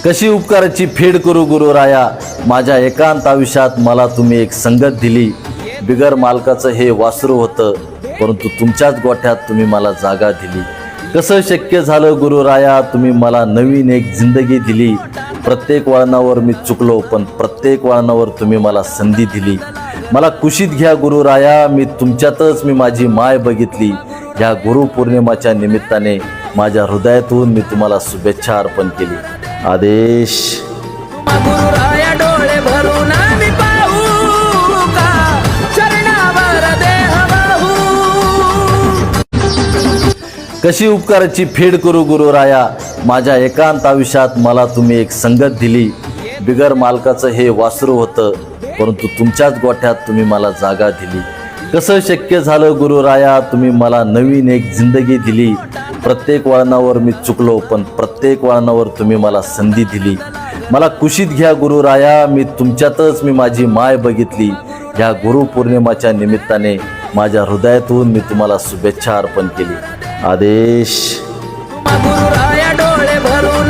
कशी उपकाराची फेड करू गुरुराया, माझ्या एकांत आयुष्यात मला तुम्ही एक संगत दिली. बिगर मालकाचं हे वासरू होतं, परंतु तुमच्याच गोठ्यात तुम्ही मला जागा दिली. कसं शक्य झालं गुरुराया, तुम्ही मला नवीन एक जिंदगी दिली. प्रत्येक वळणावर मी चुकलो, पण प्रत्येक वळणावर तुम्ही मला संधी दिली. मला कुशीत घ्या गुरुराया, मी तुमच्यातच माझी माय बघितली. ह्या गुरुपौर्णिमाच्या निमित्ताने माझ्या हृदयातून मी तुम्हाला शुभेच्छा अर्पण केली. आदेश. गुरुराया डोळे भरून आम्ही पाहू का, चरणावर देह वाहू. कशी उपकाराची फेड करू गुरुराया, माझ्या एकांत आयुष्यात मला तुम्ही एक संगत दिली. बिगर मालकाचं हे वासरू होतं, परंतु तुमच्याच गोठ्यात तुम्ही मला जागा दिली. कसं शक्य झालं गुरुराया, तुम्ही मला नवीन एक जिंदगी दिली. प्रत्येक वळणावर मी चुकलो, पण प्रत्येक वळणावर तुम्ही मला संधी दिली. मला कुशीत घ्या गुरुराया, मी तुमच्यातच माझी माय बघितली. ह्या गुरुपौर्णिमाच्या निमित्ताने माझ्या हृदयातून मी तुम्हाला शुभेच्छा अर्पण केली. आदेश. गुरुराया डोळे भरून